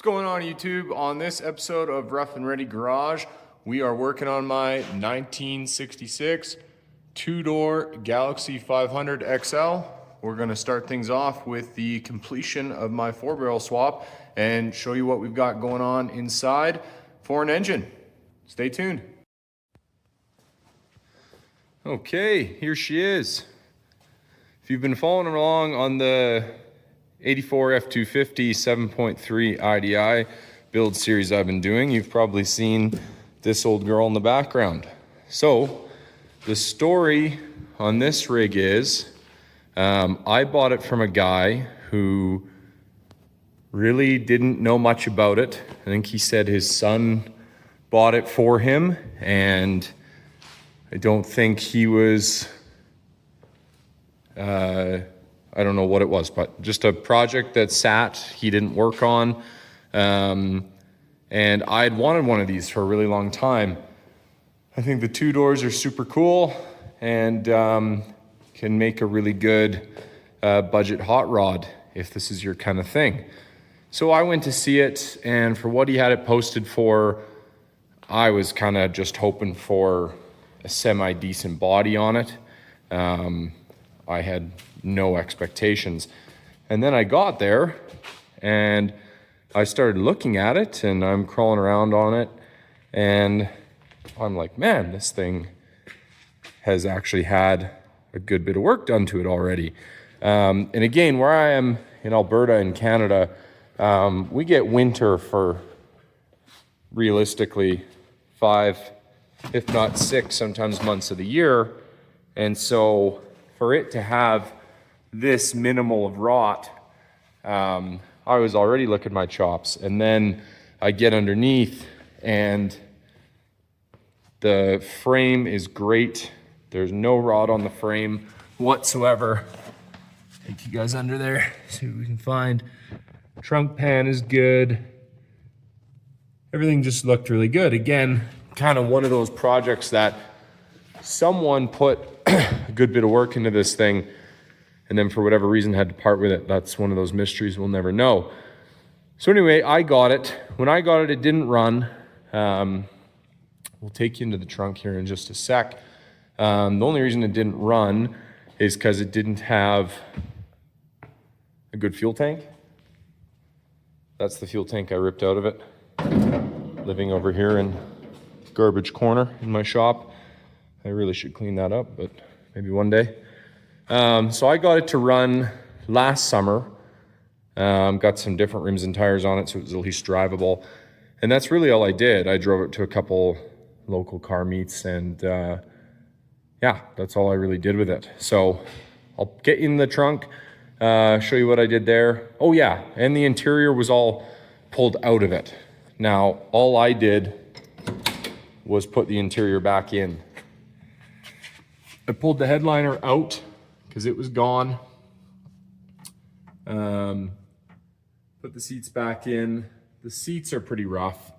going on YouTube? On this episode of Rough and Ready Garage, we are working on my 1966 two-door Galaxie 500 XL. We're going to start things off with the completion of my 4-barrel swap and show you what we've got going on inside for an engine. Stay tuned. Okay, here she is. If you've been following along on the 84 F250 7.3 IDI build series I've been doing, you've probably seen this old girl in the background. So the story on this rig is I bought it from a guy who really didn't know much about it. I think he said his son bought it for him, and I don't think he was I don't know what it was, but just a project that sat, he didn't work on. And I had wanted one of these for a really long time. I think the two doors are super cool and can make a really good budget hot rod if this is your kind of thing. So I went to see it, and for what he had it posted for, I was kind of just hoping for a semi-decent body on it. I had no expectations. And then I got there and I started looking at it, and I'm crawling around on it, and I'm like, man, this thing has actually had a good bit of work done to it already. And again, where I am in Alberta in Canada, we get winter for realistically 5, if not 6, sometimes months of the year. And so for it to have this minimal of rot, I was already licking my chops. And then I get underneath and the frame is great. There's no rot on the frame whatsoever. Take you guys under there, see what we can find. Trunk pan is good. Everything just looked really good. Again, kind of one of those projects that someone put a good bit of work into this thing and then for whatever reason had to part with it. That's one of those mysteries we'll never know. So anyway, I got it. When I got it, it didn't run. We'll take you into the trunk here in just a sec. The only reason it didn't run is because it didn't have a good fuel tank. That's the fuel tank I ripped out of it. Living over here in garbage corner in my shop. I really should clean that up, but maybe one day. So I got it to run last summer. Got some different rims and tires on it, so it was at least drivable. And that's really all I did. I drove it to a couple local car meets, and yeah, that's all I really did with it. So I'll get you in the trunk, show you what I did there. Oh yeah, and the interior was all pulled out of it. Now, all I did was put the interior back in. I pulled the headliner out because it was gone. Put the seats back in. The seats are pretty rough.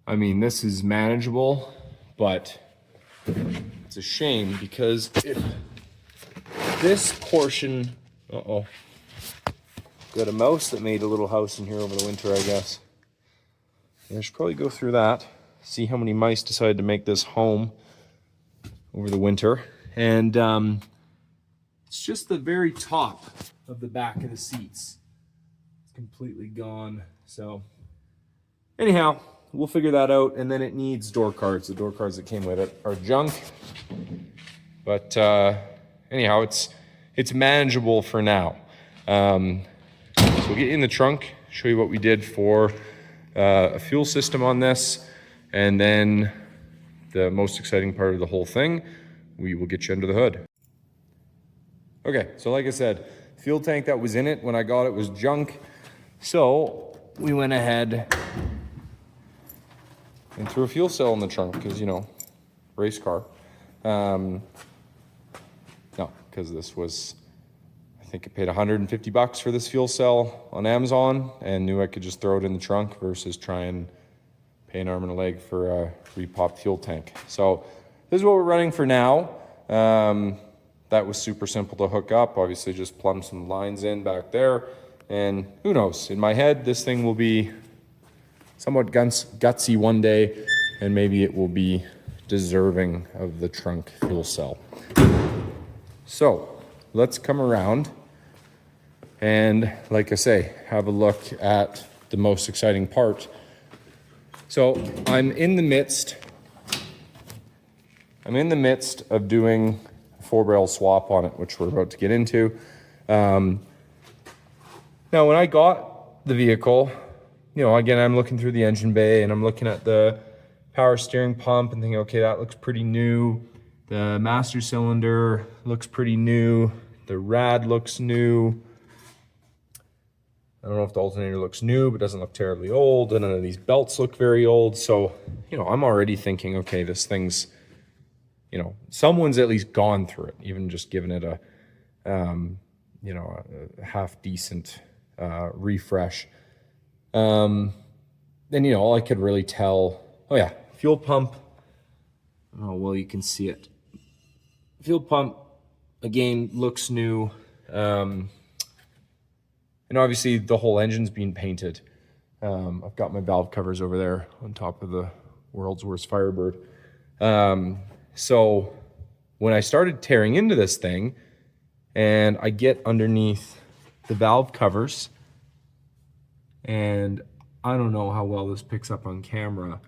I mean, this is manageable, but it's a shame because if this portion, got a mouse that made a little house in here over the winter, I guess. I should probably go through that, see how many mice decided to make this home over the winter. And it's just the very top of the back of the seats. It's completely gone. So anyhow, we'll figure that out. And then it needs door cards. The door cards that came with it are junk. But anyhow, it's manageable for now. So we'll get you in the trunk, show you what we did for a fuel system on this, and then the most exciting part of the whole thing, we will get you under the hood. Okay, so like I said, fuel tank that was in it when I got it was junk. So we went ahead and threw a fuel cell in the trunk because, you know, race car. No, because this was, I think I paid $150 for this fuel cell on Amazon and knew I could just throw it in the trunk versus try and pay an arm and a leg for a repop fuel tank. So this is what we're running for now. That was super simple to hook up. Obviously just plumb some lines in back there And who knows, in my head, this thing will be somewhat gutsy one day, and maybe it will be deserving of the trunk fuel cell. So let's come around and, like I say, have a look at the most exciting part. So I'm in the midst of doing a 4-barrel swap on it, which we're about to get into. Now, when I got the vehicle, you know, again, I'm looking through the engine bay and I'm looking at the power steering pump and thinking, okay, that looks pretty new. The master cylinder looks pretty new. The rad looks new. I don't know if the alternator looks new, but doesn't look terribly old. And none of these belts look very old. So, you know, I'm already thinking, okay, this thing's, you know, someone's at least gone through it, even just giving it a, you know, a half decent refresh. Then, you know, all I could really tell, oh yeah, fuel pump. Oh, well, you can see it. Fuel pump, again, looks new. And obviously the whole engine's being painted. I've got my valve covers over there on top of the world's worst Firebird. So when I started tearing into this thing and I get underneath the valve covers, and I don't know how well this picks up on camera,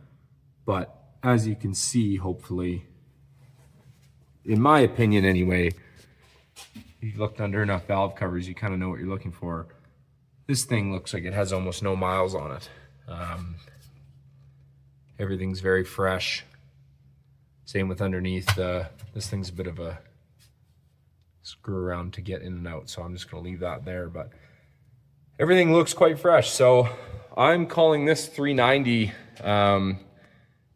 but as you can see, hopefully, in my opinion anyway, you've looked under enough valve covers, you kind of know what you're looking for. This thing looks like it has almost no miles on it. Everything's very fresh. Same with underneath. This thing's a bit of a screw around to get in and out, so I'm just gonna leave that there, but everything looks quite fresh. So I'm calling this 390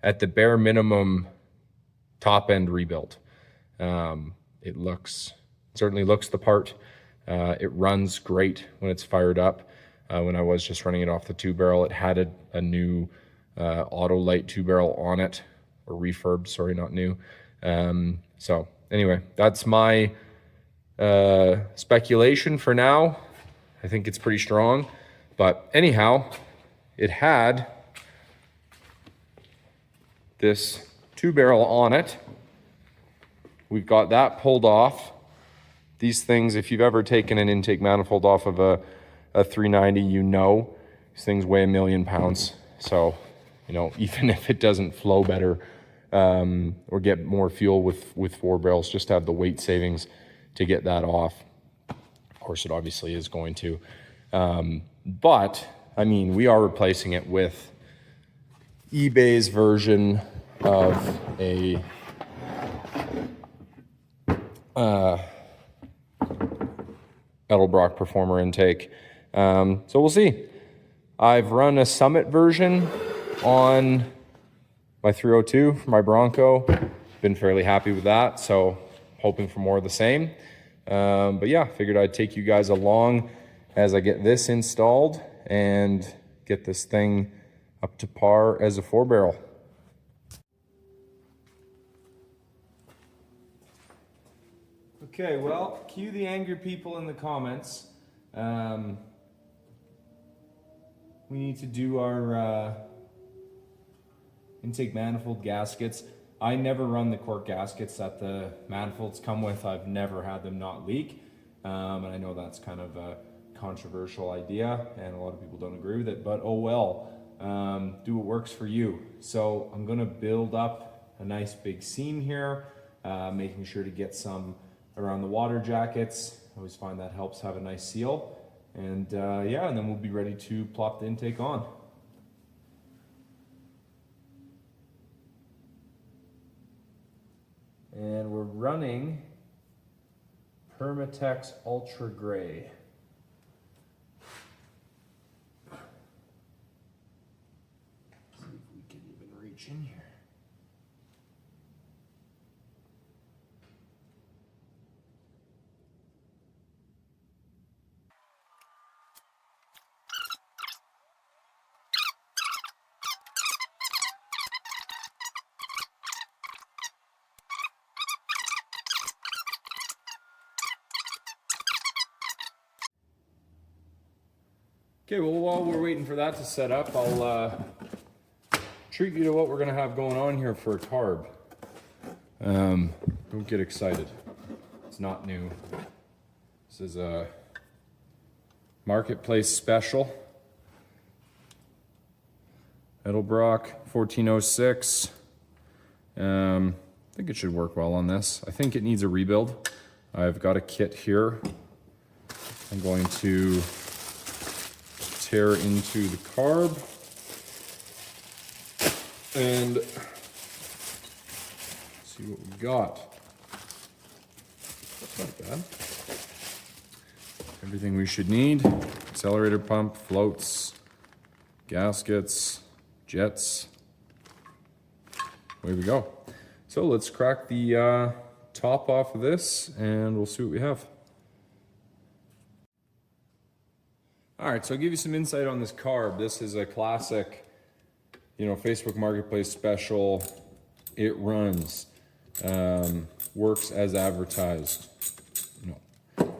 at the bare minimum top end rebuild. It certainly looks the part. It runs great when it's fired up. When I was just running it off the 2-barrel, it had a new auto light 2-barrel on it, or refurbed, sorry, not new. So anyway, that's my speculation for now. I think it's pretty strong, but anyhow, it had this 2-barrel on it. We've got that pulled off. These things, if you've ever taken an intake manifold off of a 390, you know, these things weigh 1 million pounds. So, you know, even if it doesn't flow better or get more fuel with 4 barrels, just have the weight savings to get that off. Of course, it obviously is going to. But, I mean, we are replacing it with eBay's version of a Edelbrock Performer intake. So we'll see. I've run a Summit version on my 302 for my Bronco. Been fairly happy with that, so hoping for more of the same. But yeah, figured I'd take you guys along as I get this installed and get this thing up to par as a 4-barrel. Okay, well, cue the angry people in the comments. We need to do our intake manifold gaskets. I never run the cork gaskets that the manifolds come with. I've never had them not leak. And I know that's kind of a controversial idea and a lot of people don't agree with it, but oh well. Do what works for you. So I'm gonna build up a nice big seam here, making sure to get some around the water jackets. I always find that helps have a nice seal. And yeah, and then we'll be ready to plop the intake on. And we're running Permatex Ultra Gray. See if we can even reach in here. Okay, well, while we're waiting for that to set up, I'll treat you to what we're gonna have going on here for a carb. Don't get excited. It's not new. This is a marketplace special. Edelbrock 1406. I think it should work well on this. I think it needs a rebuild. I've got a kit here. I'm going to tear into the carb and see what we got. That's not bad. Everything we should need: accelerator pump, floats, gaskets, jets. Away we go. So let's crack the top off of this and we'll see what we have. All right, so I'll give you some insight on this carb. This is a classic, Facebook Marketplace special. It runs, works as advertised.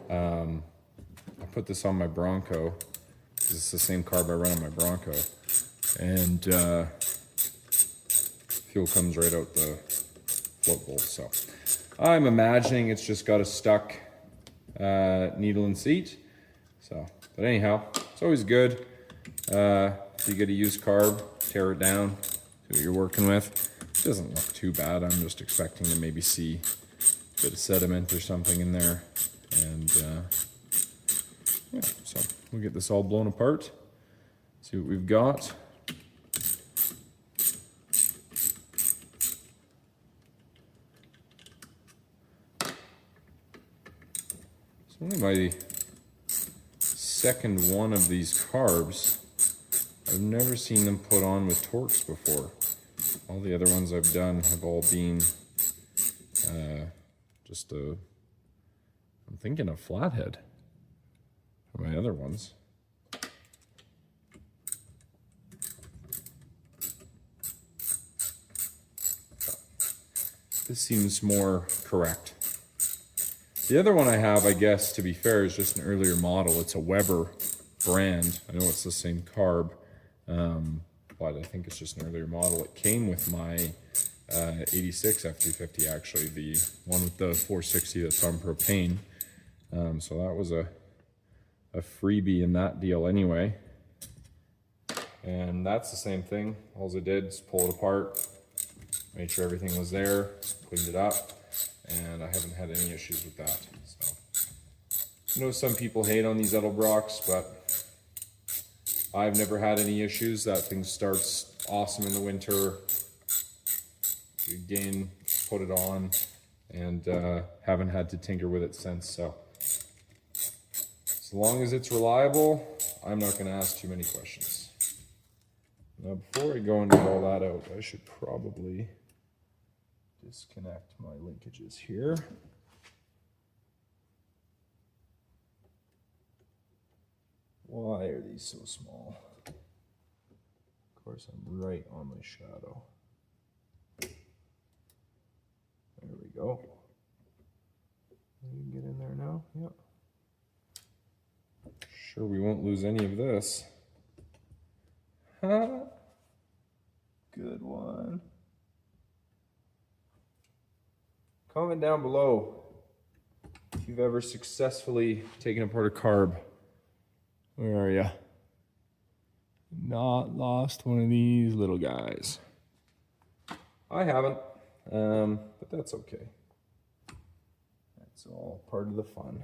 I put this on my Bronco. This is the same carb I run on my Bronco. And fuel comes right out the float bolt. So I'm imagining it's just got a stuck needle and seat. But anyhow, it's always good. If you get a used carb, tear it down, see what you're working with. It doesn't look too bad. I'm just expecting to maybe see a bit of sediment or something in there. And yeah, so we'll get this all blown apart, see what we've got. It's only my second one of these carbs. I've never seen them put on with Torx before. All the other ones I've done have all been I'm thinking a flathead for my other ones. This seems more correct. The other one I have, I guess, to be fair, is just an earlier model. It's a Weber brand. I know it's the same carb, but I think it's just an earlier model. It came with my 86 F350, actually, the one with the 460 that's on propane. So that was a freebie in that deal anyway. And that's the same thing. All I did is pull it apart, made sure everything was there, cleaned it up, and I haven't had any issues with that. So I know some people hate on these Edelbrocks, but I've never had any issues. That thing starts awesome in the winter. Again, put it on, and haven't had to tinker with it since. So as long as it's reliable, I'm not going to ask too many questions. Now, before I go and get all that out, I should probably disconnect my linkages here. Why are these so small? Of course, I'm right on my shadow. There we go. You can get in there now? Yep. Sure we won't lose any of this. Huh? Good one. Comment down below if you've ever successfully taken apart a carb. Where are you? Not lost one of these little guys. I haven't, but that's okay. That's all part of the fun.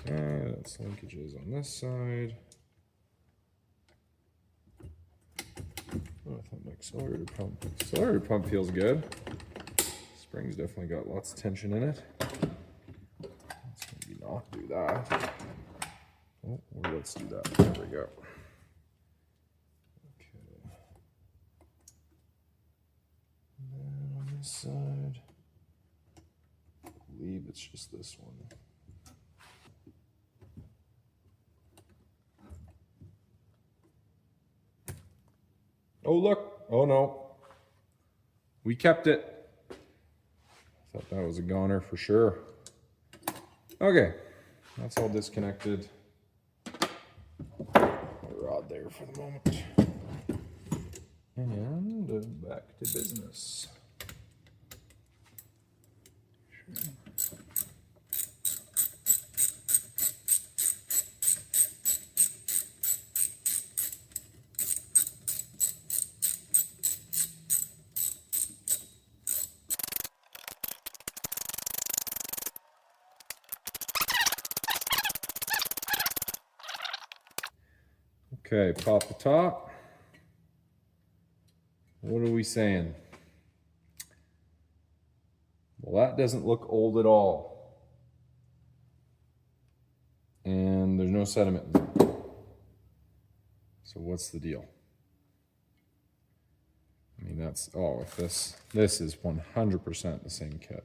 Okay, that's linkages on this side. Oh, I thought my accelerator pump feels good. Spring's definitely got lots of tension in it. Let's maybe not do that. Oh, or let's do that. There we go. Okay. And then on this side, I believe it's just this one. Oh, look. Oh, no. We kept it. I thought that was a goner for sure. Okay. That's all disconnected. Put a rod there for the moment. And back to business. Okay, pop the top. What are we saying? Well, that doesn't look old at all. And there's no sediment in there. So what's the deal? I mean, that's, oh, if this is 100% the same kit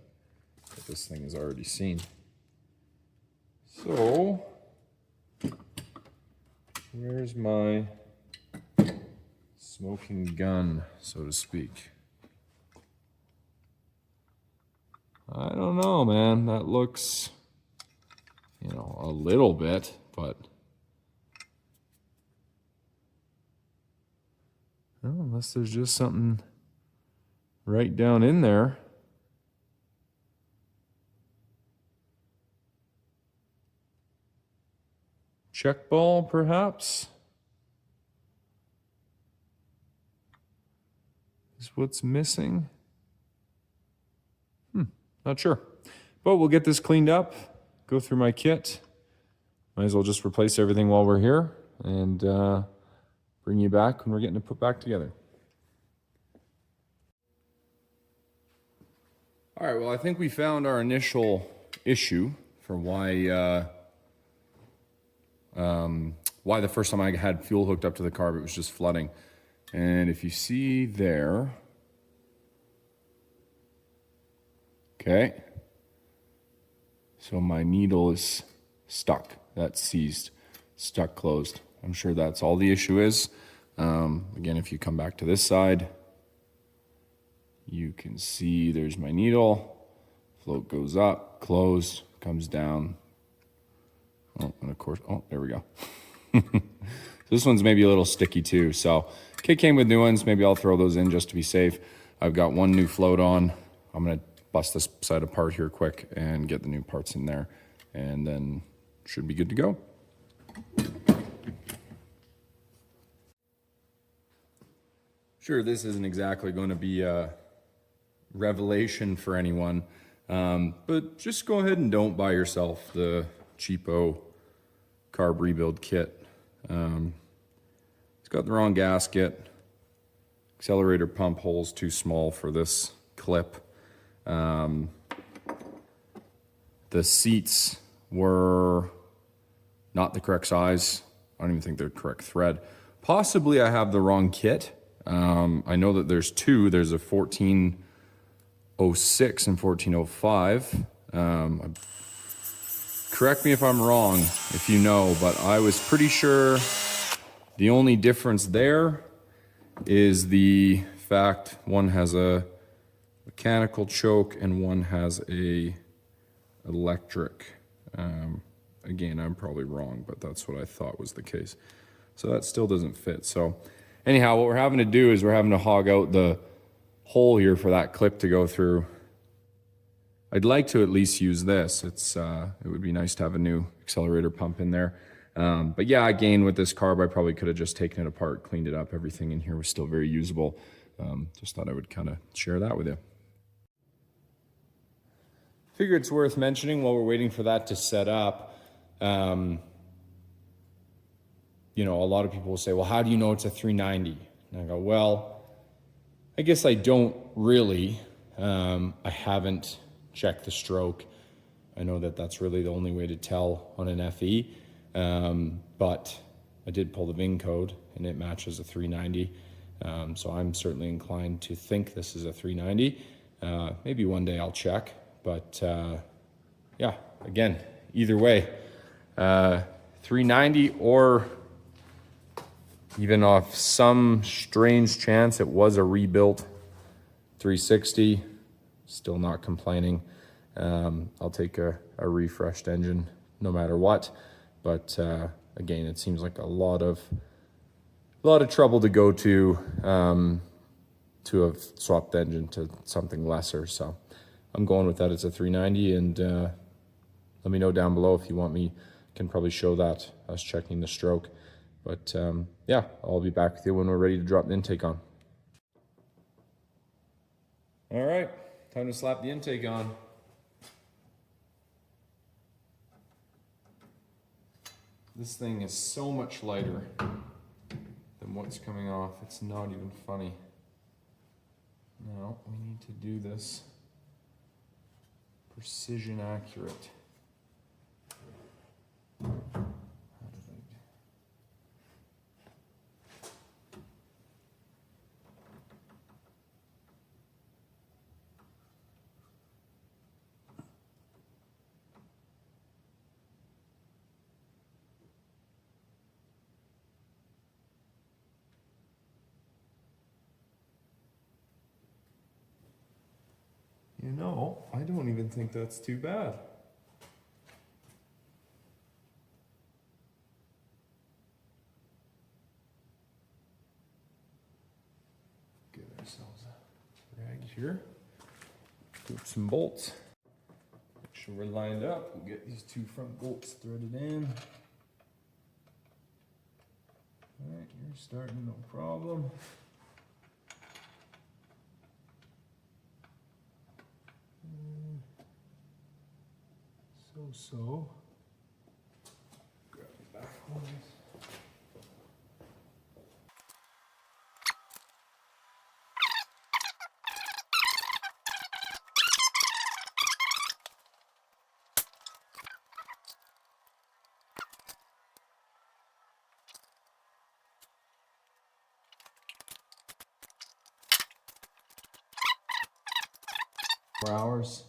that this thing has already seen. So, where's my smoking gun, so to speak? I don't know, man. That looks, you know, a little bit, but well, unless there's just something right down in there. Check ball, perhaps? Is what's missing? Not sure. But we'll get this cleaned up, go through my kit. Might as well just replace everything while we're here and bring you back when we're getting it put back together. All right, well, I think we found our initial issue for why the first time I had fuel hooked up to the carb, it was just flooding. And if you see there, okay, so my needle is stuck. That's seized, stuck closed. I'm sure that's all the issue is. Again, if you come back to this side, you can see there's my needle. Float goes up, closed, comes down. Oh, and of course, oh, there we go. This one's maybe a little sticky too. So kit came with new ones. Maybe I'll throw those in just to be safe. I've got one new float on. I'm gonna bust this side apart here quick and get the new parts in there, and then should be good to go. Sure, this isn't exactly going to be a revelation for anyone, but just go ahead and don't buy yourself the cheapo carb rebuild kit. It's got the wrong gasket. Accelerator pump hole's too small for this clip. The seats were not the correct size. I don't even think they're correct thread. Possibly I have the wrong kit. I know that there's two. There's a 1406 and 1405. Correct me if I'm wrong, if you know, but I was pretty sure the only difference there is the fact one has a mechanical choke and one has a electric. Again, I'm probably wrong, but that's what I thought was the case. So that still doesn't fit. So anyhow, what we're having to do is we're having to hog out the hole here for that clip to go through. I'd like to at least use this. It would be nice to have a new accelerator pump in there. But yeah, again, with this carb, I probably could have just taken it apart, cleaned it up. Everything in here was still very usable. Just thought I would kind of share that with you. Figure it's worth mentioning while we're waiting for that to set up. You know, a lot of people will say, well, how do you know it's a 390? And I go, well, I guess I don't really. I haven't checked the stroke. I know that that's really the only way to tell on an FE. But I did pull the VIN code and it matches a 390. So I'm certainly inclined to think this is a 390. Maybe one day I'll check, but yeah, again, either way, 390 or even off some strange chance it was a rebuilt 360, still not complaining. I'll take a refreshed engine no matter what. But again, it seems like a lot of trouble to go to have swapped the engine to something lesser. So I'm going with that. It's a 390, and let me know down below if you want me. Can probably show that, us checking the stroke. But yeah, I'll be back with you when we're ready to drop the intake on. All right, time to slap the intake on. This thing is so much lighter than what's coming off. It's not even funny. Now we need to do this precision accurate. You know, I don't even think that's too bad. Get ourselves a rag here. Put some bolts. Make sure we're lined up. We'll get these two front bolts threaded in. All right, you're starting, no problem. So grab the back ones. Hours.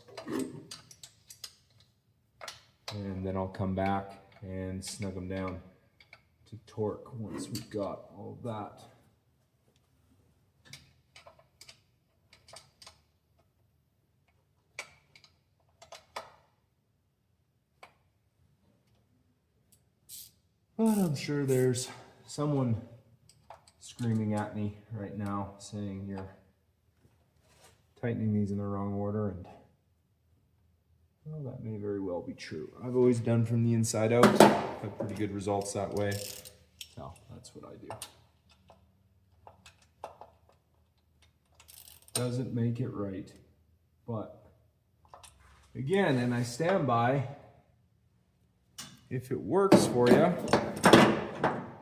And then I'll come back and snug them down to torque once we've got all of that. But I'm sure there's someone screaming at me right now saying you're tightening these in the wrong order, and well, that may very well be true. I've always done from the inside out. Had pretty good results that way. So that's what I do. Doesn't make it right. But again, and I stand by, if it works for you,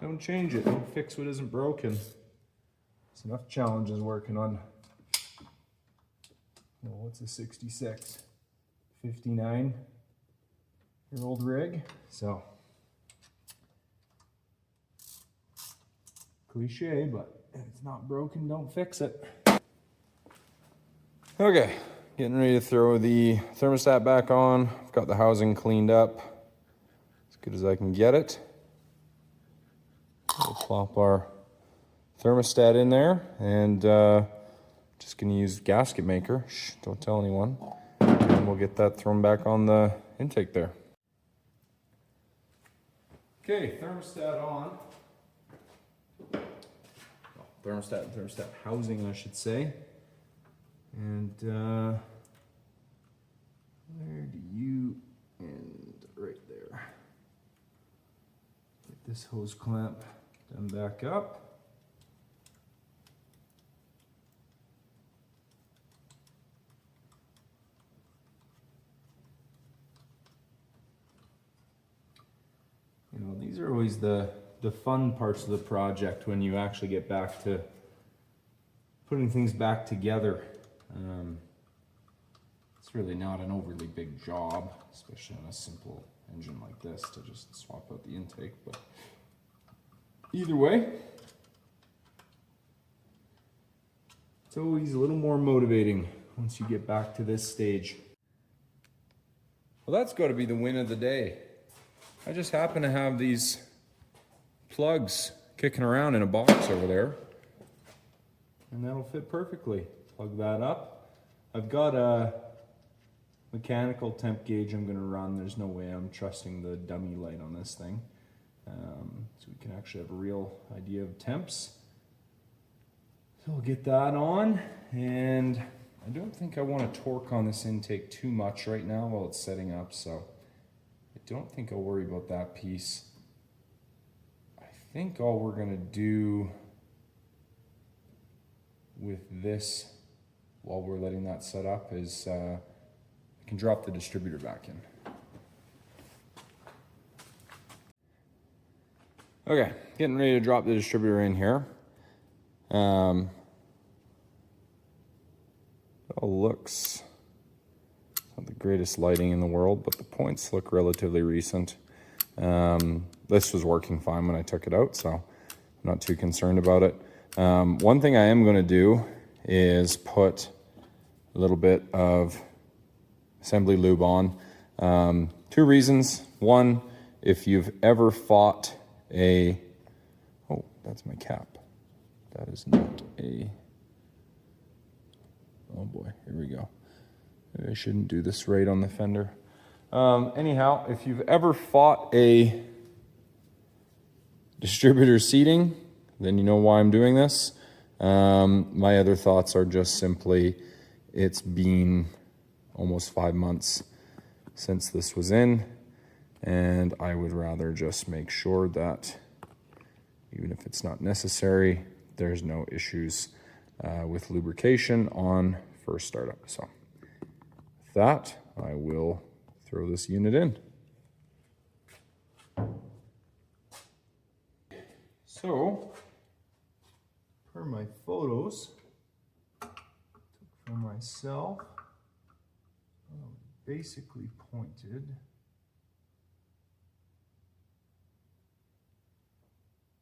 don't change it. Don't fix what isn't broken. There's enough challenges working on, well, what's a 66? 59-year-old rig. So cliche, but if it's not broken, don't fix it. Okay, getting ready to throw the thermostat back on. I've got the housing cleaned up as good as I can get it. We'll plop our thermostat in there, and just gonna use gasket maker. Shh, don't tell anyone. And we'll get that thrown back on the intake there. Okay, thermostat on. Oh, thermostat housing, I should say. And where do you end? Right there. Get this hose clamp done back up. You know, these are always the fun parts of the project when you actually get back to putting things back together. It's really not an overly big job, especially on a simple engine like this, to just swap out the intake. But either way, it's always a little more motivating once you get back to this stage. Well, that's got to be the win of the day. I just happen to have these plugs kicking around in a box over there, and that'll fit perfectly. Plug that up. I've got a mechanical temp gauge I'm gonna run. There's no way I'm trusting the dummy light on this thing. So we can actually have a real idea of temps. So we'll get that on, and I don't think I want to torque on this intake too much right now while it's setting up, so I don't think I'll worry about that piece. I think all we're gonna do with this while we're letting that set up is I can drop the distributor back in. Okay, getting ready to drop the distributor in here. It all looks not the greatest lighting in the world, but the points look relatively recent. This was working fine when I took it out, so I'm not too concerned about it. One thing I am going to do is put a little bit of assembly lube on. 2 reasons. One, if you've ever fought oh, that's my cap. That is not oh boy, here we go. Maybe I shouldn't do this right on the fender. Anyhow, if you've ever fought a distributor seating, then you know why I'm doing this. My other thoughts are just simply, it's been almost 5 months since this was in, and I would rather just make sure that even if it's not necessary, there's no issues with lubrication on first startup. So with that, I will throw this unit in. So, per my photos for myself, basically pointed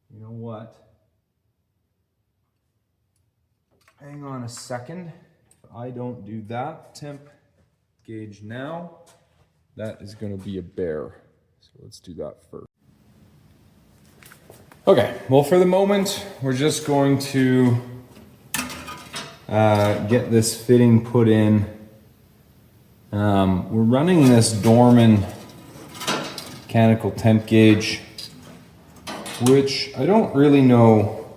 you know what? Hang on a second. If I don't do that temp gauge now, that is going to be a bear. So let's do that first. Okay, well, for the moment, we're just going to get this fitting put in. We're running this Dorman mechanical temp gauge, which I don't really know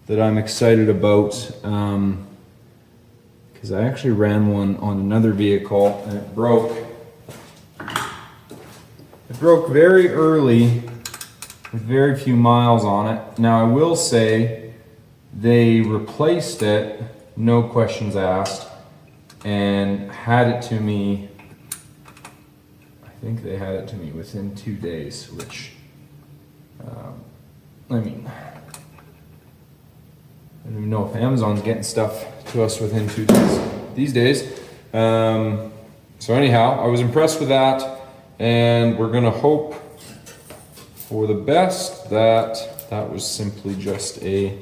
that I'm excited about, because I actually ran one on another vehicle and it broke. It broke very early with very few miles on it. Now I will say they replaced it, no questions asked, and had it to me, I think they had it to me within 2 days, which I mean, I don't even know if Amazon's getting stuff to us within 2 days these days. So anyhow, I was impressed with that, and we're gonna hope for the best that that was simply just a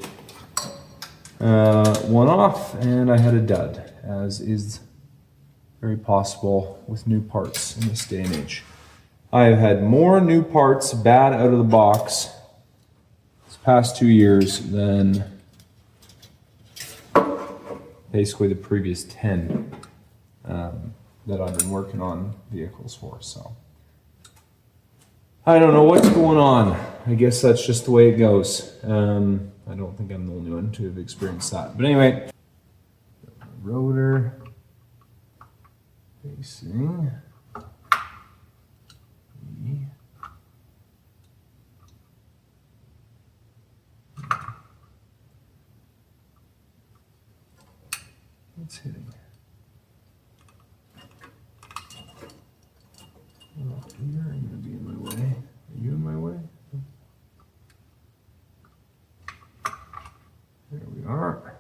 one-off and I had a dud, as is very possible with new parts in this day and age. I have had more new parts bad out of the box this past 2 years than basically the previous 10 that I've been working on vehicles for. So I don't know what's going on. I guess that's just the way it goes. I don't think I'm the only one to have experienced that. But anyway, rotor facing what's hitting? Oh, you're going to be in my way. Are you in my way? There we are.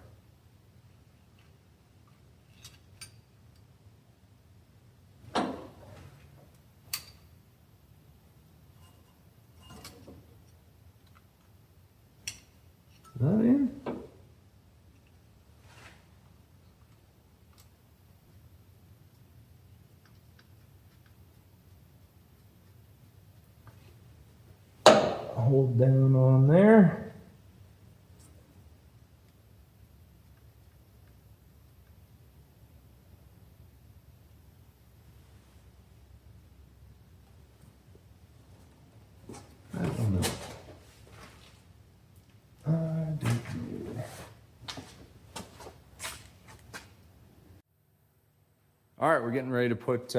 Is that in? Hold down on there. All right, we're getting ready to put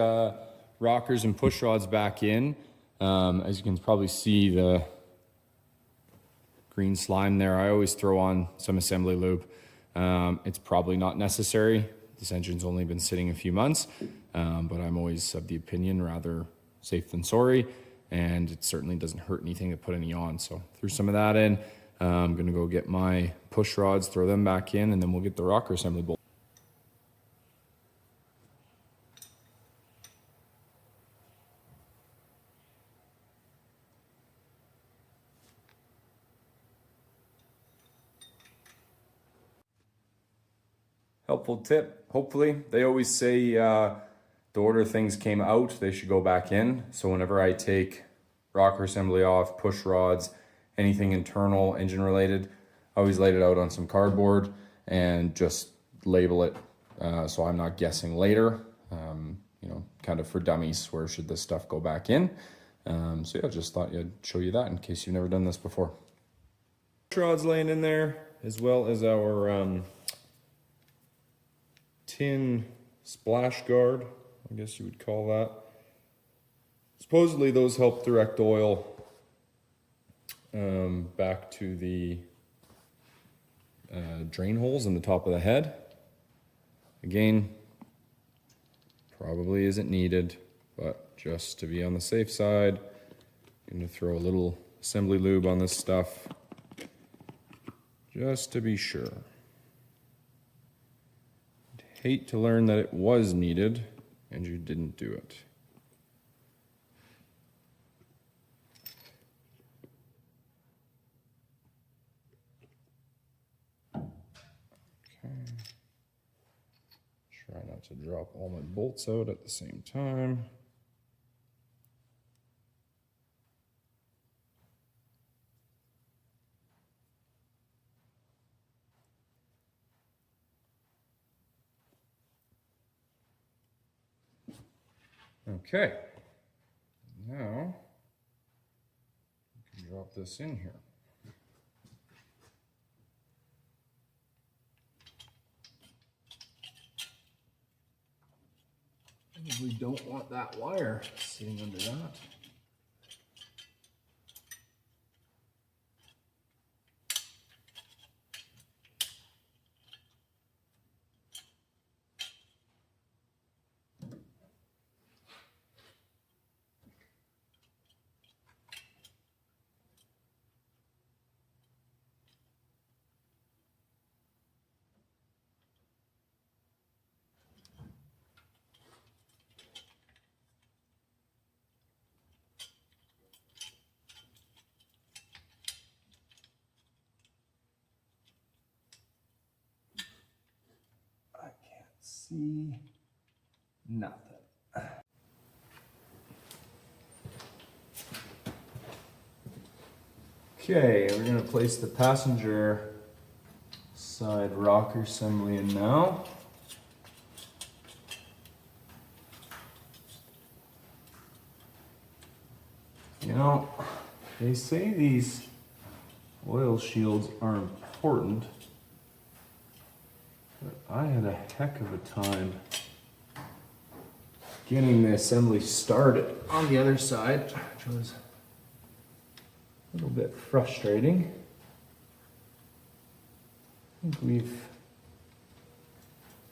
rockers and push rods back in. As you can probably see, the green slime there, I always throw on some assembly lube. It's probably not necessary. This engine's only been sitting a few months, but I'm always of the opinion rather safe than sorry, and it certainly doesn't hurt anything to put any on. So threw some of that in. I'm gonna go get my push rods, throw them back in, and then we'll get the rocker assembly bolt. Helpful tip, hopefully. They always say the order things came out, they should go back in. So whenever I take rocker assembly off, push rods, anything internal, engine related, I always laid it out on some cardboard and just label it so I'm not guessing later, you know, kind of for dummies, where should this stuff go back in. So yeah, just thought I'd show you that in case you've never done this before. Push rods laying in there, as well as our tin splash guard, I guess you would call that. Supposedly those help direct oil back to the drain holes in the top of the head. Again, probably isn't needed, but just to be on the safe side, I'm going to throw a little assembly lube on this stuff just to be sure. I'd hate to learn that it was needed and you didn't do it. Okay. Try not to drop all my bolts out at the same time. Okay, now we can drop this in here. We don't want that wire sitting under that. See nothing. Okay, we're going to place the passenger side rocker assembly in now. You know, they say these oil shields are important, but I had a heck of a time getting the assembly started on the other side, which was a little bit frustrating. I think we've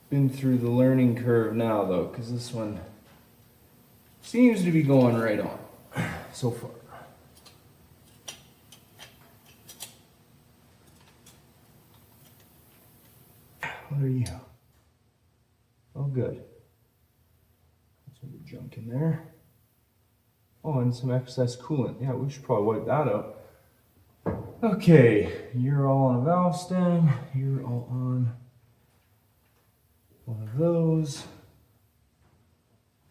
been through the learning curve now though, because this one seems to be going right on so far. What are you? Oh, good. There's some junk in there. Oh, and some excess coolant. Yeah, we should probably wipe that out. Okay, you're all on a valve stem. You're all on one of those.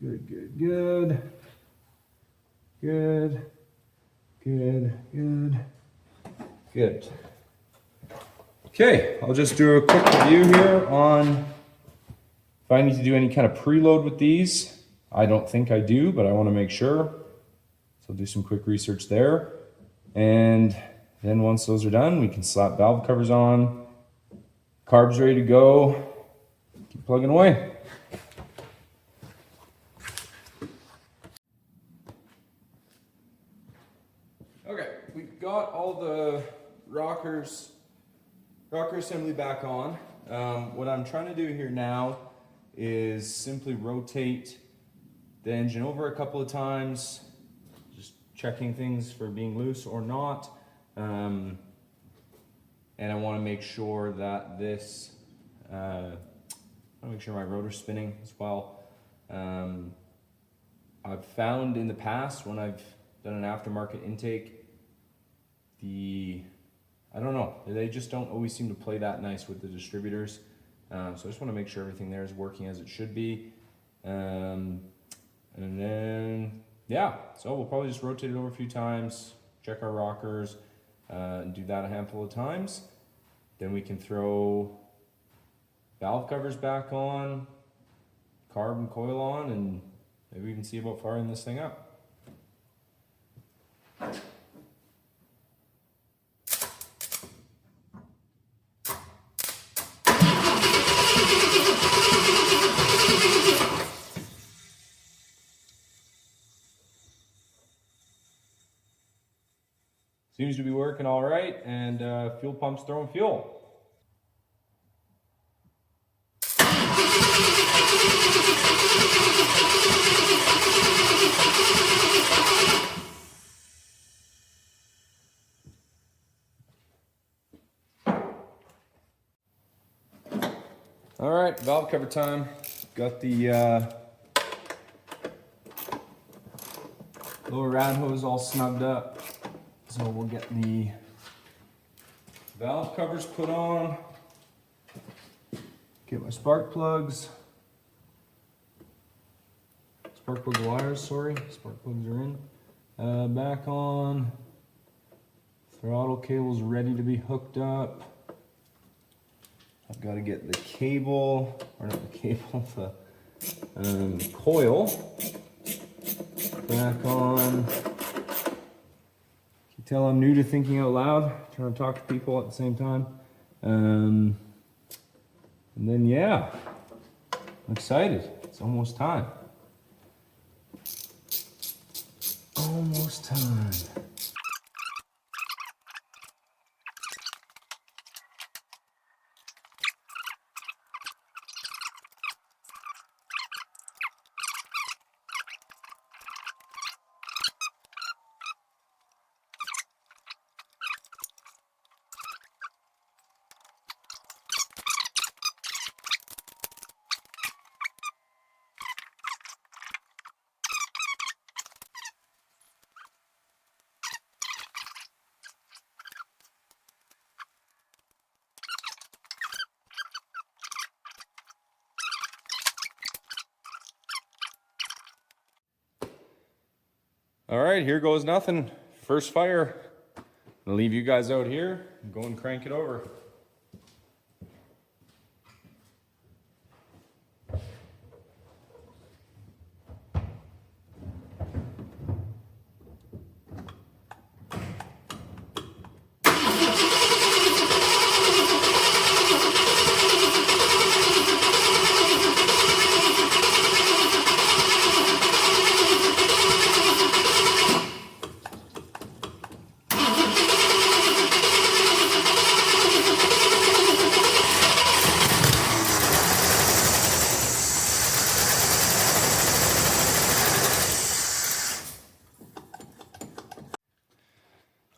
Good, good, good. Good, good, good, good. Okay, I'll just do a quick review here on if I need to do any kind of preload with these. I don't think I do, but I want to make sure. So I'll do some quick research there. And then once those are done, we can slap valve covers on. Carb's ready to go. Keep plugging away. rocker assembly back on. What I'm trying to do here now is simply rotate the engine over a couple of times, just checking things for being loose or not. And I want to make sure that this, I want to make sure my rotor's spinning as well. I've found in the past when I've done an aftermarket intake, I don't know, they just don't always seem to play that nice with the distributors. So I just want to make sure everything there is working as it should be. And then, yeah, so we'll probably just rotate it over a few times, check our rockers, and do that a handful of times. Then we can throw valve covers back on, carb and coil on, and maybe we can see about firing this thing up. Seems to be working all right, and fuel pump's throwing fuel. All right, valve cover time. Got the lower rad hose all snugged up. So we'll get the valve covers put on. Get my spark plugs. Spark plug wires, sorry. Spark plugs are in. Back on. Throttle cable's ready to be hooked up. I've got to get the cable, or not the cable, the coil back on. You can tell I'm new to thinking out loud, trying to talk to people at the same time. And then, yeah, I'm excited. It's almost time. Almost time. All right, here goes nothing. First fire. I'll leave you guys out here and go and crank it over.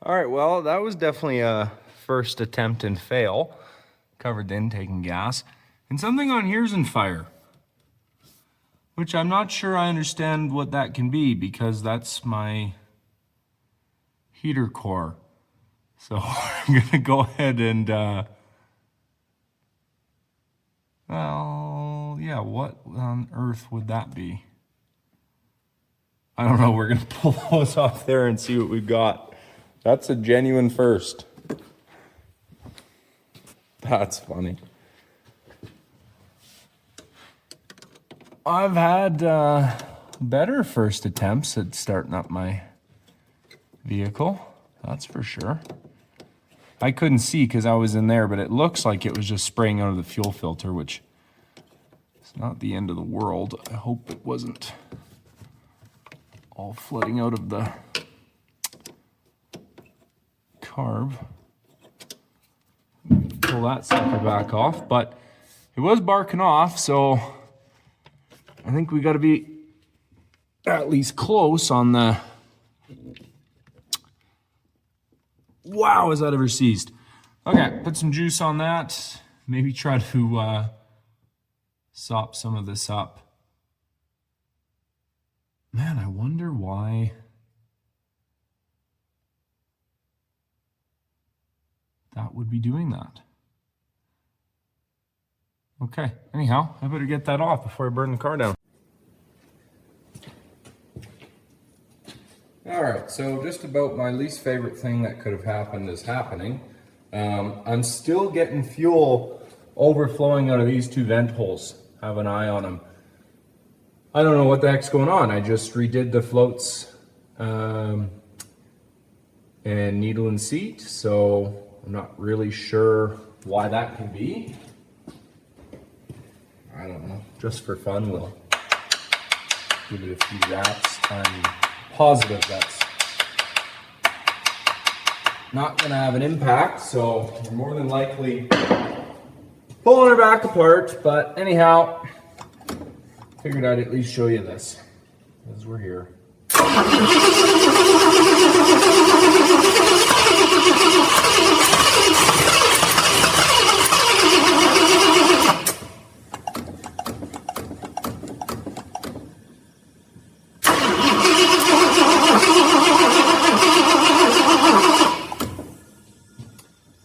All right, well, that was definitely a first attempt and fail. Covered the intake in gas. And something on here's in fire, which I'm not sure I understand what that can be, because that's my heater core. So I'm gonna go ahead and, well, yeah, what on earth would that be? I don't know, we're gonna pull those off there and see what we've got. That's a genuine first. That's funny. I've had better first attempts at starting up my vehicle, that's for sure. I couldn't see because I was in there, but it looks like it was just spraying out of the fuel filter, which is not the end of the world. I hope it wasn't all flooding out of the carb. pull that sucker back off, but it was barking off, so I think we got to be at least close on the... Wow, is that ever seized? Okay, put some juice on that. Maybe try to sop some of this up. Man, I wonder why that would be doing that. Okay, anyhow, I better get that off before I burn the car down. All right, so just about my least favorite thing that could have happened is happening. I'm still getting fuel overflowing out of these two vent holes. Have an eye on them. I don't know what the heck's going on. I just redid the floats and needle and seat, so I'm not really sure why that can be. I don't know. Just for fun, we'll give it a few wraps. I'm positive that's not going to have an impact, so we're more than likely pulling her back apart. But anyhow, figured I'd at least show you this as we're here.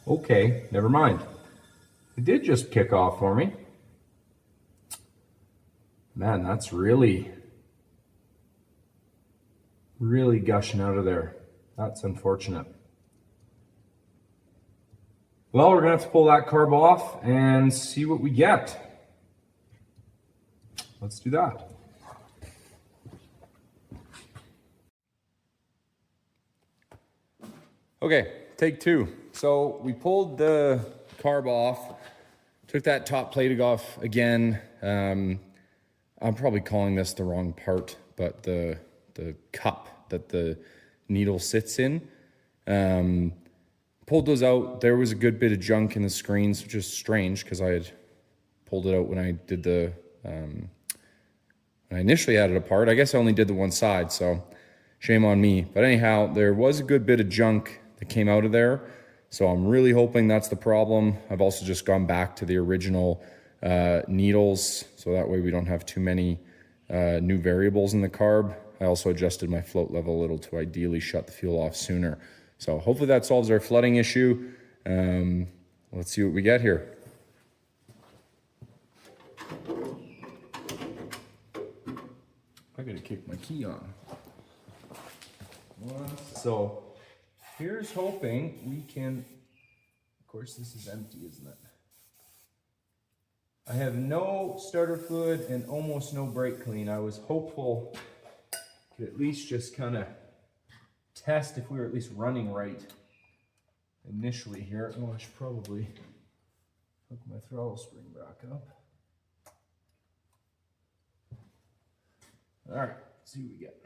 Okay, never mind. It did just kick off for me. Man, that's really gushing out of there. That's unfortunate. Well, we're gonna have to pull that carb off and see what we get. Let's do that. Okay, take two. So we pulled the carb off, took that top plate off again. I'm probably calling this the wrong part, but the cup that the needle sits in. Pulled those out. There was a good bit of junk in the screens, which is strange because I had pulled it out when I did the, when I initially had it apart. I guess I only did the one side, so shame on me. But anyhow, there was a good bit of junk that came out of there. So I'm really hoping that's the problem. I've also just gone back to the original needles, so that way we don't have too many new variables in the carb. I also adjusted my float level a little to ideally shut the fuel off sooner. So hopefully that solves our flooding issue. Let's see what we get here. I gotta kick my key on. So here's hoping we can, of course this is empty, isn't it? I have no starter fluid and almost no brake clean. I was hopeful to at least just kind of test if we were at least running right initially here. Oh, I should probably hook my throttle spring back up. All right, let's see what we get.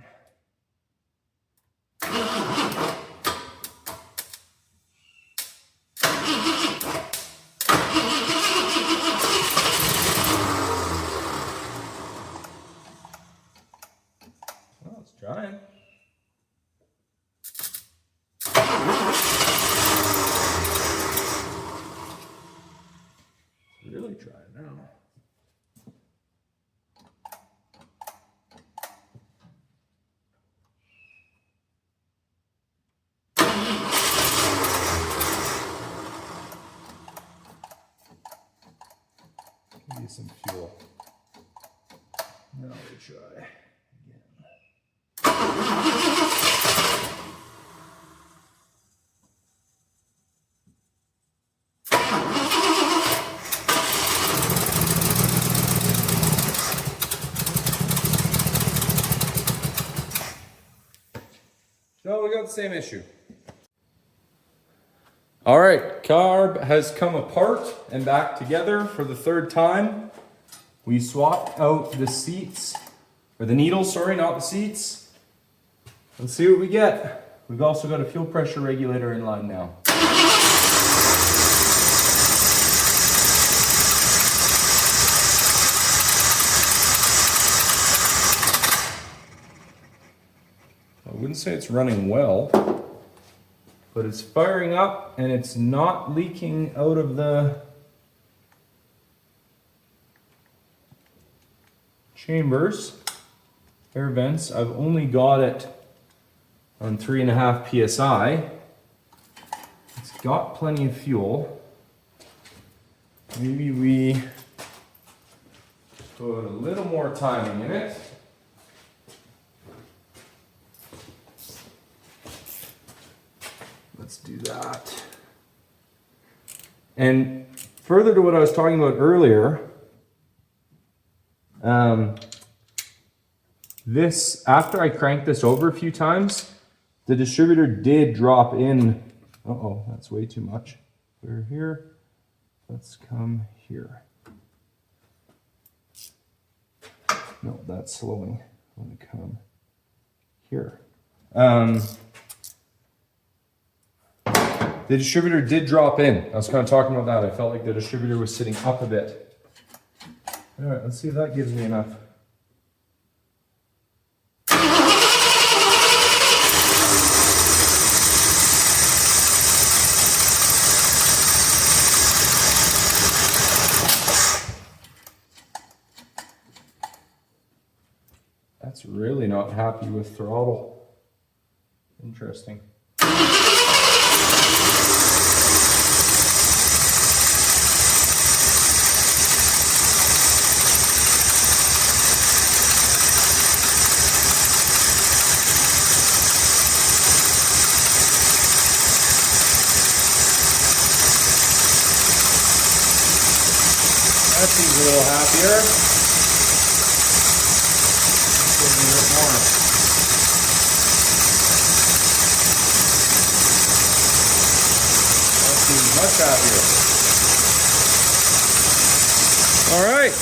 Well, let's try it. Really try it now. Give you some fuel. Now we try again. So we got the same issue. All right, carb has come apart and back together for the third time. We swapped out the seats, or the needles, sorry, not the seats. Let's see what we get. We've also got a fuel pressure regulator in line now. wouldn't say it's running well, but it's firing up and it's not leaking out of the chambers, air vents. I've only got it on 3.5 psi. It's got plenty of fuel. Maybe we put a little more timing in it. Let's do that. And further to what I was talking about earlier, this, after I cranked this over a few times, the distributor did drop in. Uh-oh, that's way too much. We're here. Let's come here. No, that's slowing. I want to come here. The distributor did drop in. I was kind of talking about that. I felt like the distributor was sitting up a bit. All right, let's see if that gives me enough. That's really not happy with throttle. Interesting. That seems a little happier. Give me a bit more. That seems much happier. All right.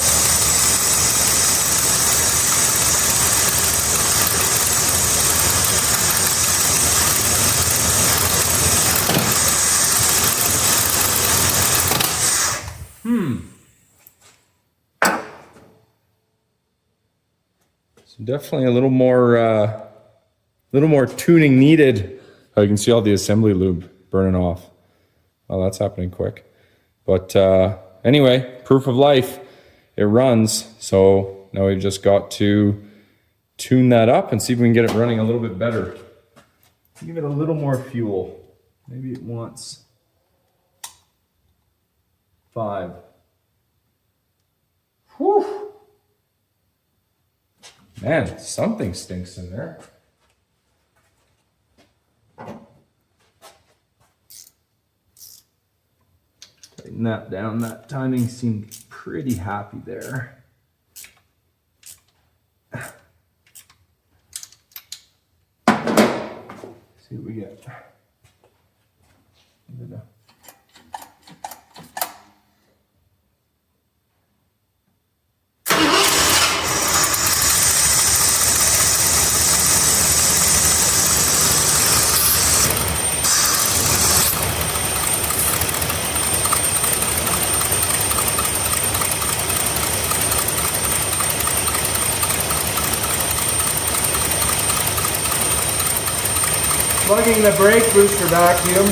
Definitely a little more tuning needed. Oh, you can see all the assembly lube burning off. Oh, that's happening quick. But anyway, proof of life, it runs. So now we've just got to tune that up and see if we can get it running a little bit better. Give it a little more fuel. Maybe it wants 5. Whew. Man, something stinks in there. Tighten that down. That timing seemed pretty happy there. See what we get. Plugging the brake booster vacuum.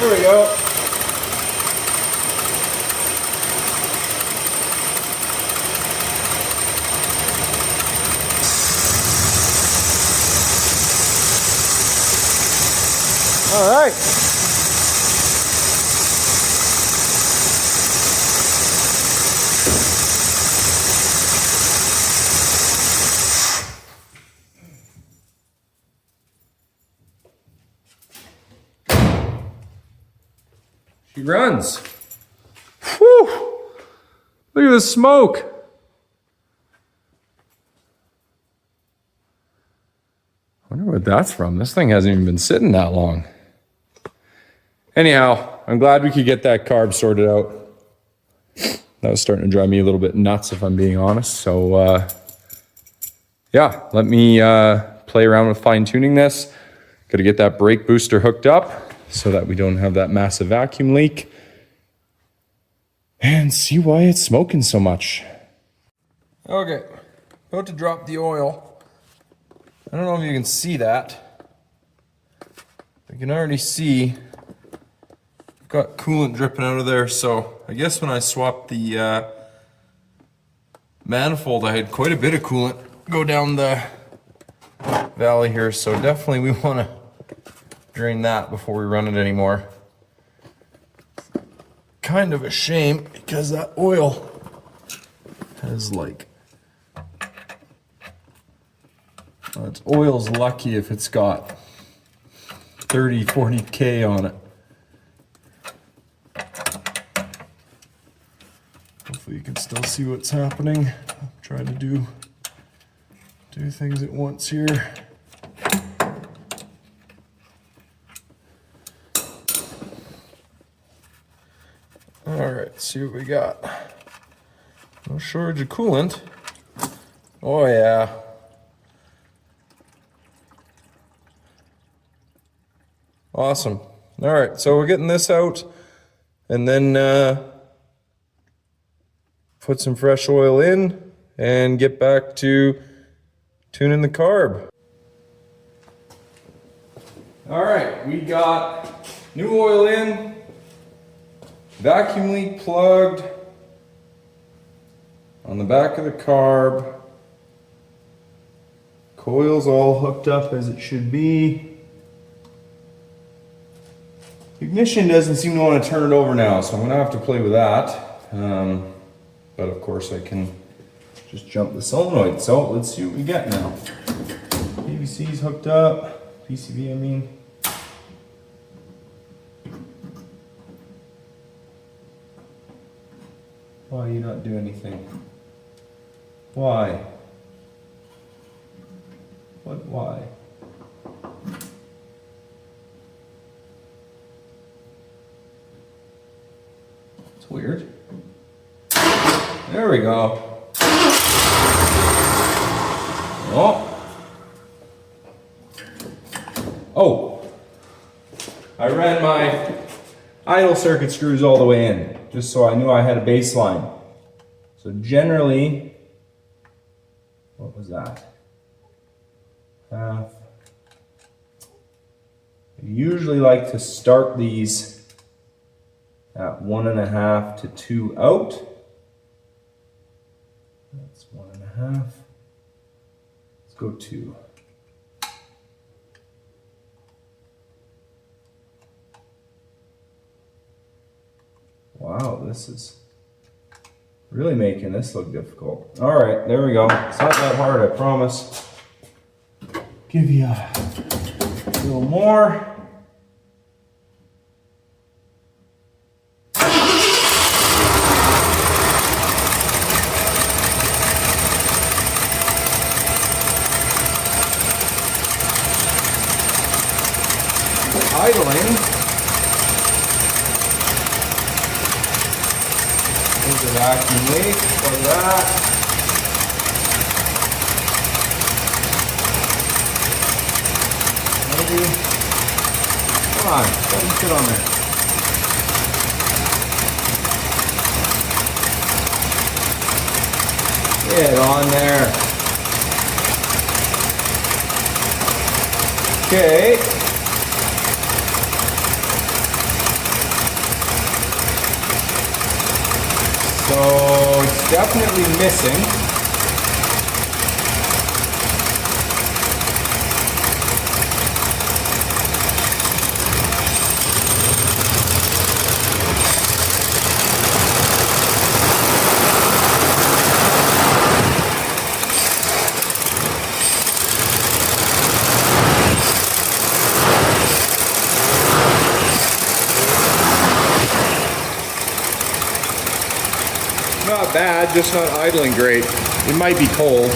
There we go. All right. She runs. Whew. Look at the smoke. I wonder what that's from. This thing hasn't even been sitting that long. Anyhow, I'm glad we could get that carb sorted out. That was starting to drive me a little bit nuts, if I'm being honest. So, yeah, let me play around with fine-tuning this. Got to get that brake booster hooked up so that we don't have that massive vacuum leak. and see why it's smoking so much. Okay, about to drop the oil. I don't know if you can see that. You can already see I've got coolant dripping out of there, so I guess when I swapped the manifold, I had quite a bit of coolant go down the valley here, so definitely we want to drain that before we run it anymore. Kind of a shame because that oil has like, that oil's lucky if it's got 30, 40K on it. Hopefully you can still see what's happening. I'm trying to do things at once here. All right, see what we got. No shortage of coolant. Oh yeah. Awesome. All right, so we're getting this out and then put some fresh oil in and get back to tuning the carb. All right, we got new oil in, vacuum leak plugged on the back of the carb, coils all hooked up as it should be. Ignition doesn't seem to want to turn it over now, so I'm going to have to play with that. But of course I can just jump the solenoid. So let's see what we get now. PVC's hooked up, PCV I mean. Why you not do anything? Why? Why? It's weird. There we go. Oh, I ran my idle circuit screws all the way in, just so I knew I had a baseline. So generally, what was that? Half. I usually like to start these at 1.5 to 2 out. That's 1.5. Let's go 2. Wow, this is really making this look difficult. All right, there we go. It's not that hard, I promise. Give you a little more. Idling. There's a vacuum leak for that. Maybe. Come on, let me sit on there. Get on there. Okay. So it's definitely missing. Not bad, just not idling great. It might be cold.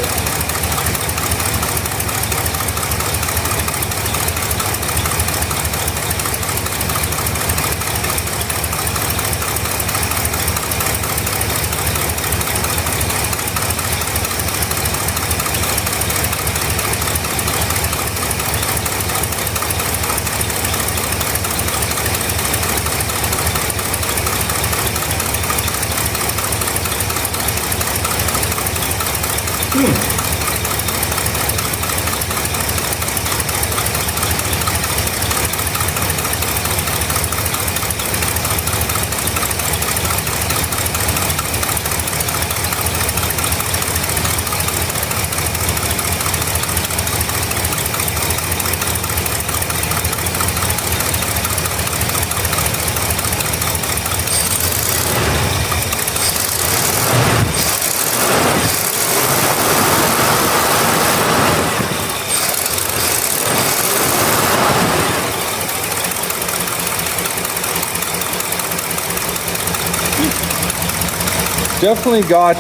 Definitely got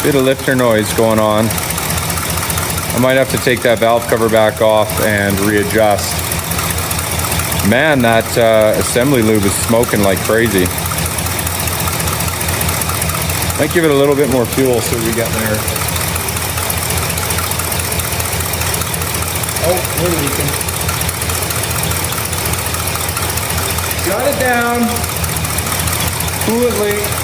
bit of lifter noise going on. I might have to take that valve cover back off and readjust. Man, that assembly lube is smoking like crazy. Might give it a little bit more fuel so we get there. Oh, we're leaking. Shut it down. Cool it leak.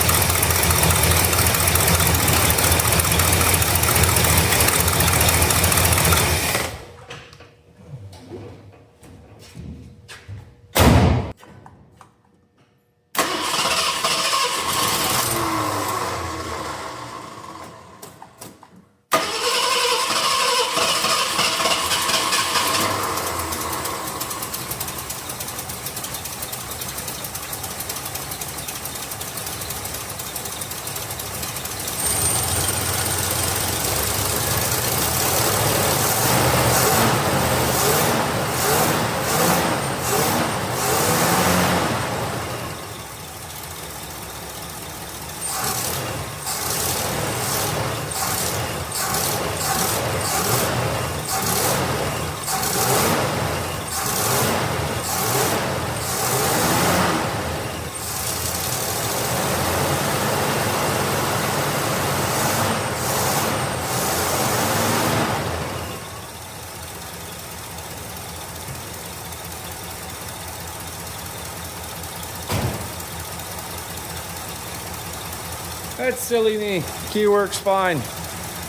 That's silly me. Key works fine.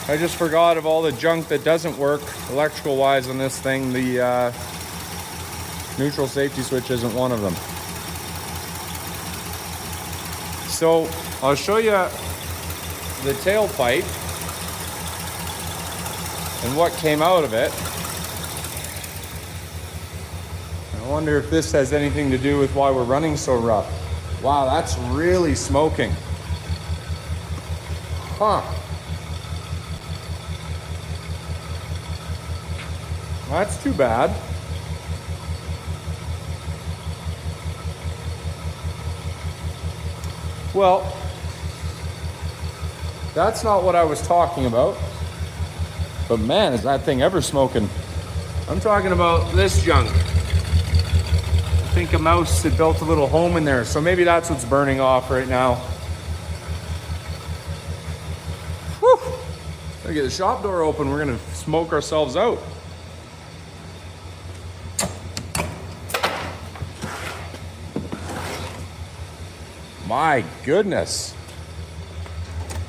I just forgot of all the junk that doesn't work electrical wise on this thing. The neutral safety switch isn't one of them. So I'll show you the tailpipe and what came out of it. I wonder if this has anything to do with why we're running so rough. Wow, that's really smoking. Huh. That's too bad. Well, that's not what I was talking about. But man, is that thing ever smoking. I'm talking about this junk. I think a mouse had built a little home in there, so maybe that's what's burning off right now. Whew. Gotta get the shop door open. We're gonna smoke ourselves out. My goodness.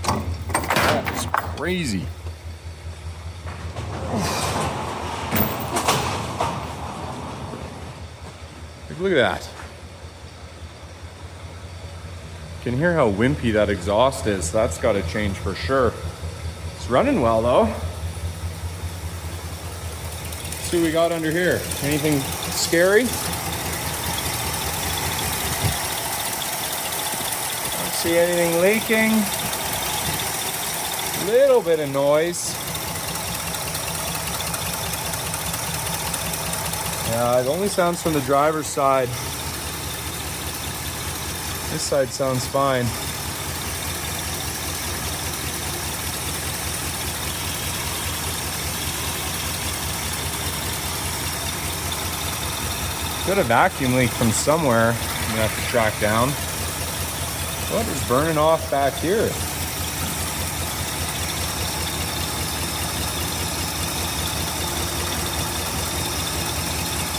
That is crazy. Look at that. You can hear how wimpy that exhaust is. That's got to change for sure. It's running well though. Let's see what we got under here. Anything scary? Don't see anything leaking. Little bit of noise. Yeah, it only sounds from the driver's side. This side sounds fine. Got a vacuum leak from somewhere I'm gonna have to track down. What is burning off back here?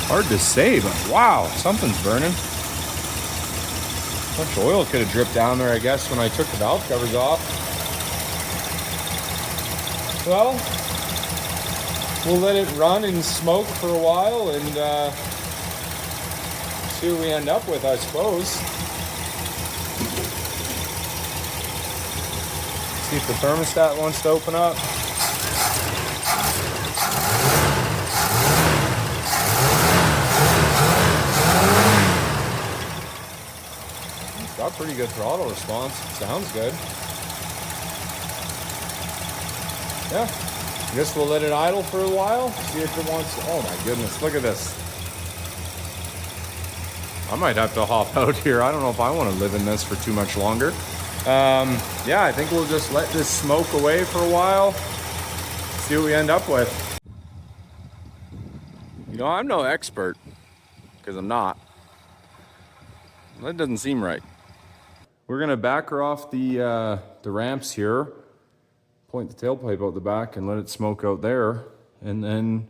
Hard to say, but wow, something's burning. Much oil could have dripped down there, I guess, when I took the valve covers off. Well, we'll let it run and smoke for a while and see what we end up with, I suppose. See if the thermostat wants to open up. It's got pretty good throttle response. Sounds good. Yeah, I guess we'll let it idle for a while, see if it wants to. Oh my goodness, look at this. I might have to hop out here. I don't know if I want to live in this for too much longer. Yeah, I think we'll just let this smoke away for a while, see what we end up with. You know, I'm no expert, because I'm not. That doesn't seem right. We're gonna back her off the ramps here, point the tailpipe out the back and let it smoke out there, and then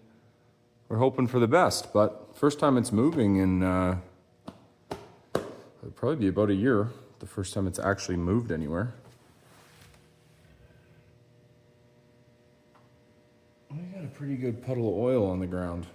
we're hoping for the best. But first time it's moving in it'll probably be about a year, the first time it's actually moved anywhere. We got a pretty good puddle of oil on the ground.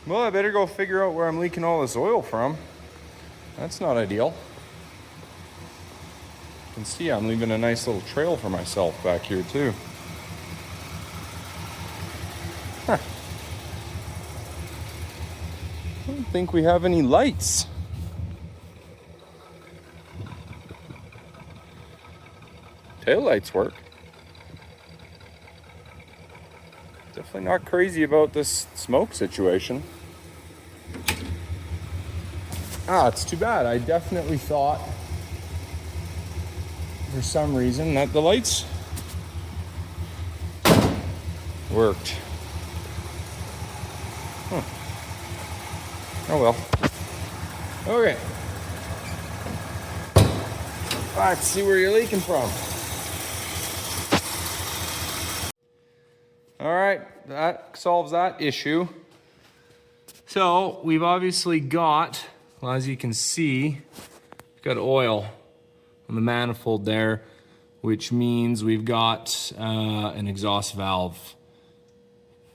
Well, I better go figure out where I'm leaking all this oil from. That's not ideal. You can see I'm leaving a nice little trail for myself back here too. Huh. I don't think we have any lights. Tail lights work. Definitely not crazy about this smoke situation. It's too bad. I definitely thought, for some reason, that the lights worked. Oh well. Okay. Let's see where you're leaking from. All right, that solves that issue. So we've obviously got, well, as you can see, we've got oil on the manifold there, which means we've got an exhaust valve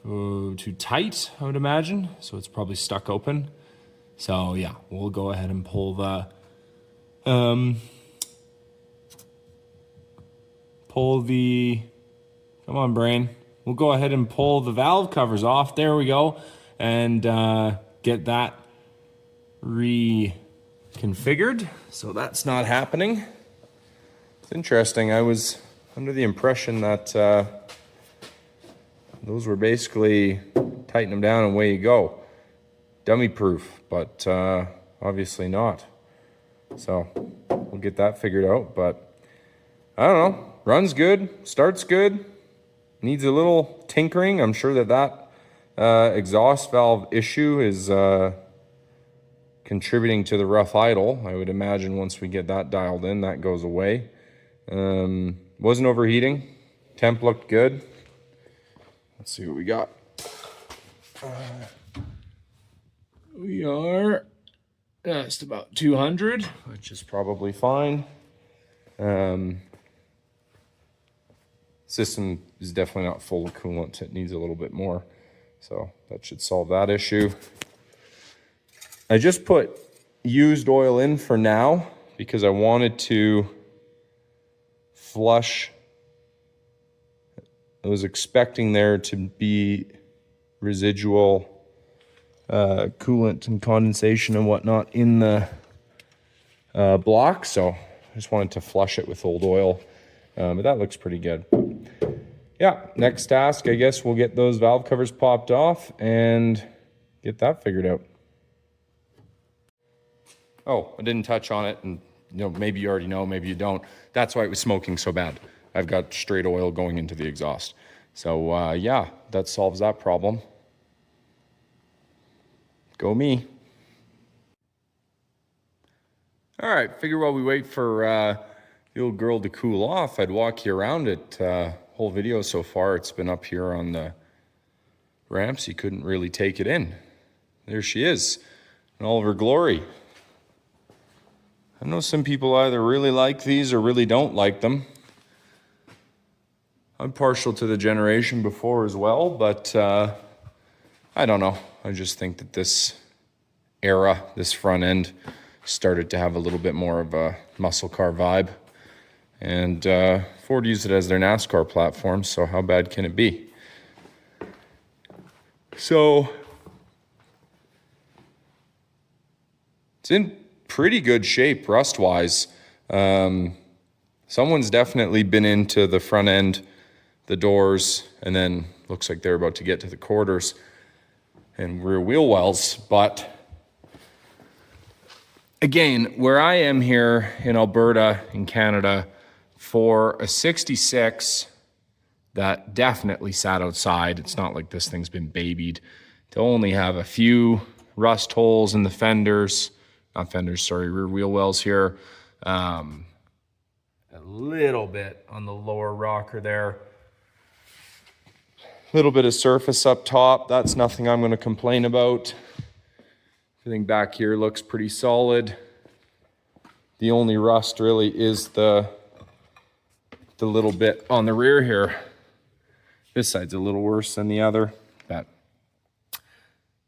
too tight, I would imagine. So it's probably stuck open. So yeah, we'll go ahead and pull the come on, brain. We'll go ahead and pull the valve covers off. There we go. And get that reconfigured. So that's not happening. It's interesting. I was under the impression that those were basically tighten them down and away you go. Dummy proof, but obviously not. So we'll get that figured out. But I don't know. Runs good. Starts good. Needs a little tinkering. I'm sure that exhaust valve issue is contributing to the rough idle. I would imagine once we get that dialed in, that goes away. Wasn't overheating. Temp looked good. Let's see what we got. We are just about 200, which is probably fine. System is definitely not full of coolant. It needs a little bit more. So that should solve that issue. I just put used oil in for now because I wanted to flush. I was expecting there to be residual coolant and condensation and whatnot in the block. So I just wanted to flush it with old oil. But that looks pretty good. Yeah, next task, I guess we'll get those valve covers popped off and get that figured out. Oh, I didn't touch on it, and maybe you already know, maybe you don't. That's why it was smoking so bad. I've got straight oil going into the exhaust. So yeah, that solves that problem. Go me. All right, figure while we wait for the old girl to cool off, I'd walk you around it. Whole video so far, it's been up here on the ramps. You couldn't really take it in. There she is in all of her glory. I know some people either really like these or really don't like them. I'm partial to the generation before as well, but I don't know. I just think that this era, this front end, started to have a little bit more of a muscle car vibe. And Ford used it as their NASCAR platform, so how bad can it be? So it's in pretty good shape rust-wise. Someone's definitely been into the front end, the doors, and then looks like they're about to get to the quarters and rear wheel wells. But again, where I am here in Alberta, in Canada, for a 66 that definitely sat outside, it's not like this thing's been babied, to only have a few rust holes in the fenders, not fenders, sorry, rear wheel wells here. A little bit on the lower rocker there. A little bit of surface up top. That's nothing I'm going to complain about. Everything back here looks pretty solid. The only rust really is the little bit on the rear here. This side's a little worse than the other, but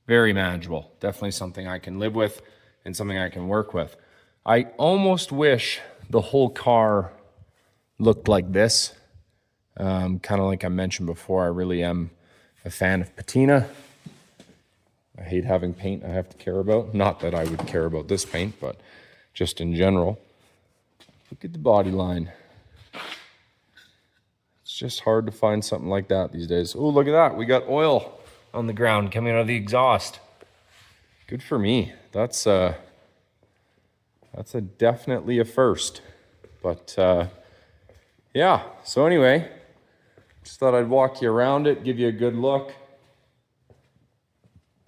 very manageable. Definitely something I can live with and something I can work with. I almost wish the whole car looked like this. Kind of like I mentioned before, I really am a fan of patina. I hate having paint I have to care about. Not that I would care about this paint, but just in general. Look at the body line. It's just hard to find something like that these days. Oh, look at that. We got oil on the ground coming out of the exhaust. Good for me. That's definitely a first. But yeah, so anyway, just thought I'd walk you around it, give you a good look.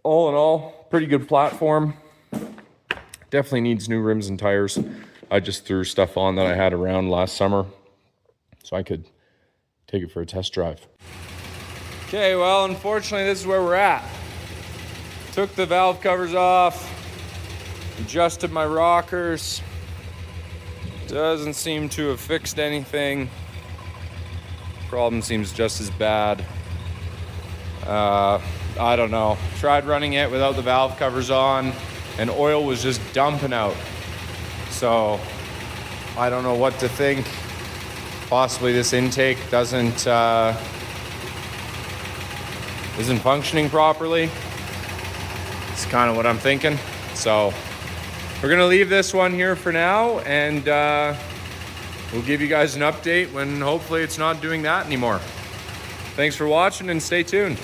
All in all, pretty good platform. Definitely needs new rims and tires. I just threw stuff on that I had around last summer so I could take it for a test drive. Okay, well, unfortunately, this is where we're at. Took the valve covers off, adjusted my rockers. Doesn't seem to have fixed anything. Problem seems just as bad. I don't know. Tried running it without the valve covers on, and oil was just dumping out. So I don't know what to think. Possibly this intake isn't functioning properly. It's kind of what I'm thinking. So we're gonna leave this one here for now, and we'll give you guys an update when hopefully it's not doing that anymore. Thanks for watching, and stay tuned.